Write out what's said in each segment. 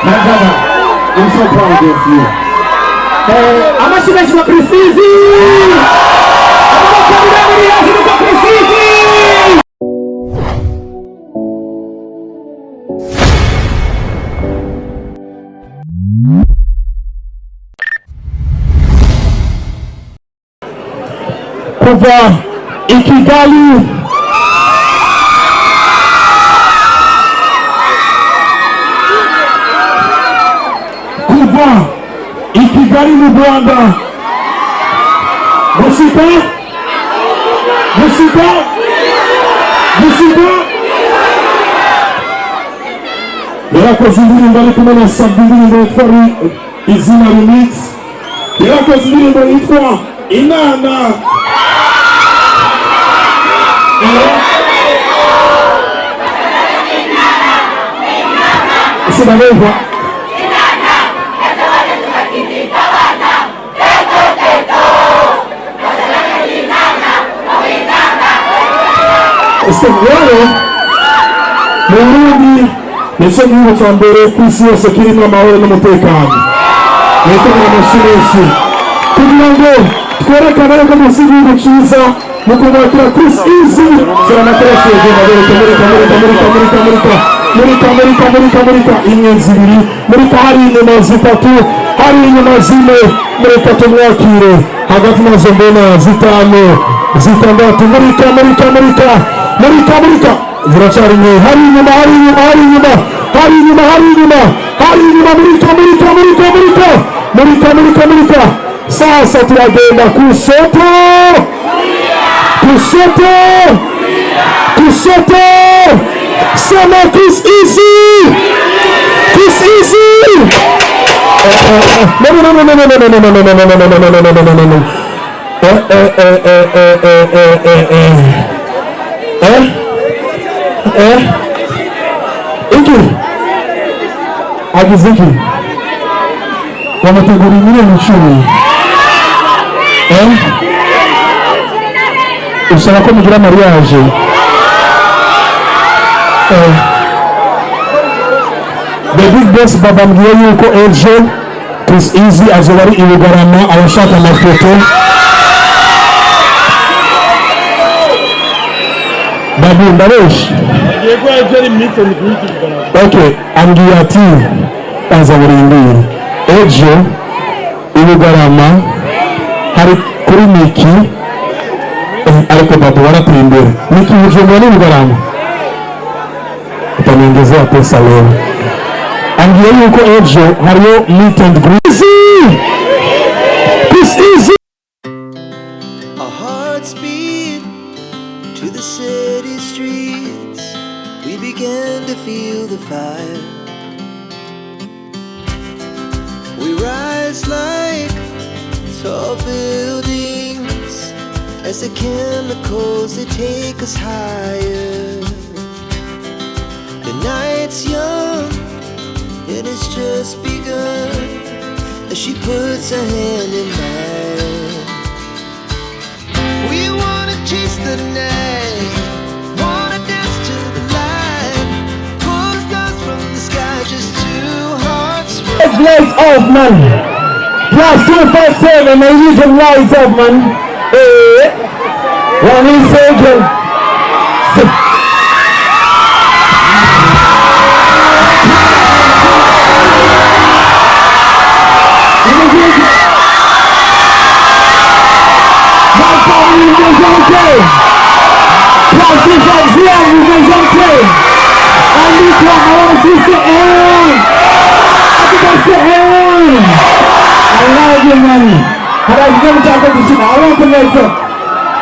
My brother, I'm so proud of you. Amashimeshima CHRISS Eazy! CHRISS Eazy! Kuva i Kigali. Kuva i Kigali mu Rwanda. Musika? Yarakoze indirimbo ari kumwe na indirimbo yitwa izina Remix. Yarakoze indirimbo yitwa Inana. Sina wewe. Estevano Burundi ndetse n'igihugu cya mbere ku isi yose kirimo amahoro n'umutekano. Leta y'amashiresi kugira ngo twerekane ko mu gihugu cyiza mu kumwakira CHRISS Eazy ziranakoresheje murika inyenzi ibiri murika hari inyuma zitatu hari inyuma zine murika tumwakire hagati nazo mbona zitanu zitandatu murika ziracyari nke hari inyuma murika sasa turagenda kushoto sema CHRISS Eazy Agiziki wamategura miliyoni 10 ushaka ko mugira mariage the big boss baba mbwiye yuko ejo CHRISS Eazy azoba ari i Bugarama abashaka amafoto babu ndabeshi okay ambwiye ati aza burindire ejo i Bugarama hari kuri Miki ariko babu warateye imbere Miki Bujumbura ni Bugarama utaniongezea pesa leo ambwiye yuko ejo hariyo meet and greet CHRISS Eazy. Our hearts beat to the city streets. We began to feel the fire. We rise like tall buildings as the chemicals they take us higher. The night's young and it's just begun as she puts her hand in mine. We wanna chase the night, wanna dance to the light, pull the stars from the sky, just two hearts. Lights off, man. Plus 257, man. You can lights off, man. Hey, one in second.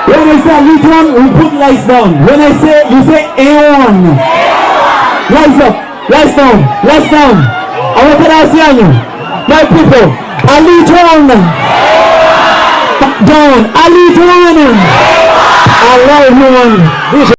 When I say little, we put lights down. When I say, you say A1. Lights up, lights down, lights down. I want to ask you, my people, a little down, a little. I love you.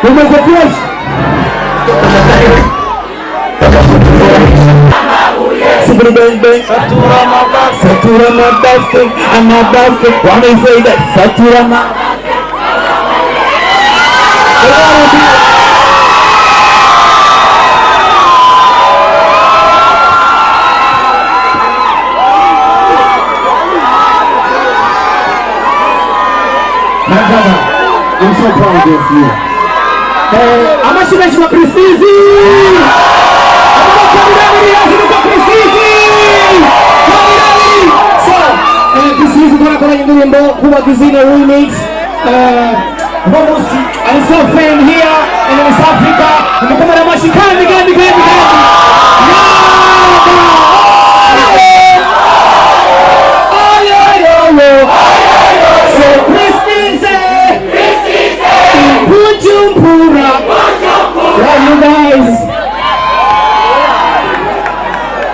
Umeze fresh. Super bang bang. Satura mabase. Amabase. Why they say that? Satura mabase. I'm so proud of you. Amashimeshima CHRISS Eazy. So, CHRISS Eazy Birakomera indirimbo Kuva remix. I'm so fan here in South Africa. Birakomera mashikani gani. You guys,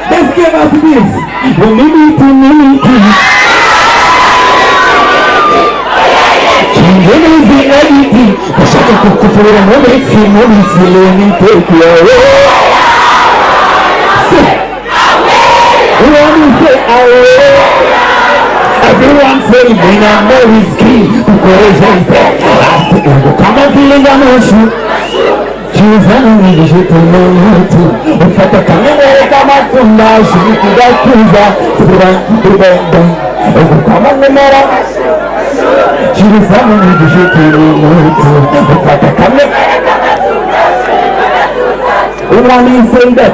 let's get out of this. We need it. Change the editing. The shaka kukufura moments learning take your way. Say away. Everyone say when I know his key. Because come on, feeling emotion. Ufata kamere kama tunda shirika kuza kubenda kama nemera shirika nijishitumutu ufata kamere kama tunda shirika kuza unani say that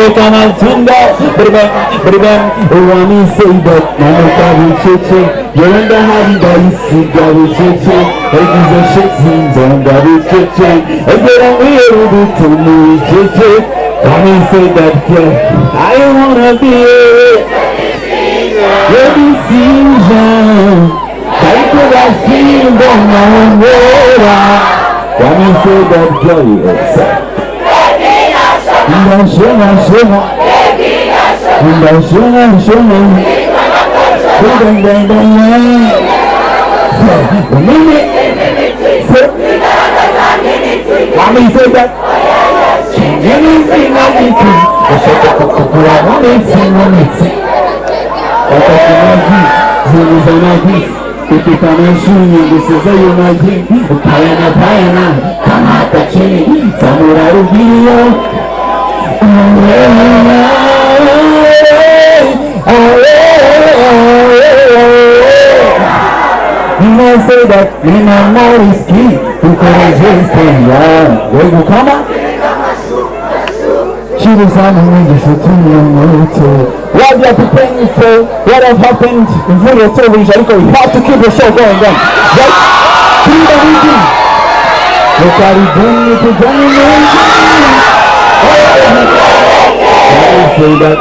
Kama tunda berbang wami seibat mamaka wicheche yolanda hari dari siga wicheche egize shitsin zonga wicheche egera wiru tumu wicheche kami say that girl I wanna be your decision kaiko da simbo na wora kami say that girl Shona, Mommy said that. Anything I need to. I said that. Say that in a more is key to courageous thing. Where you come on? She was on the way to what you are preparing for, what has happened in front of your television, you have to keep the show going then. Right? Through the weekend. Look at it, bring it to domination. Say that.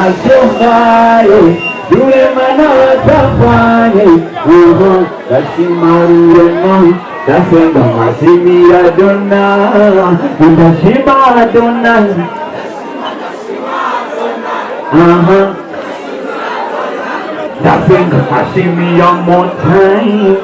Nasemaye yule mana watafanye uho Tashimarure no Tasenga masimira dona Utashima dona Tasenga masimira motai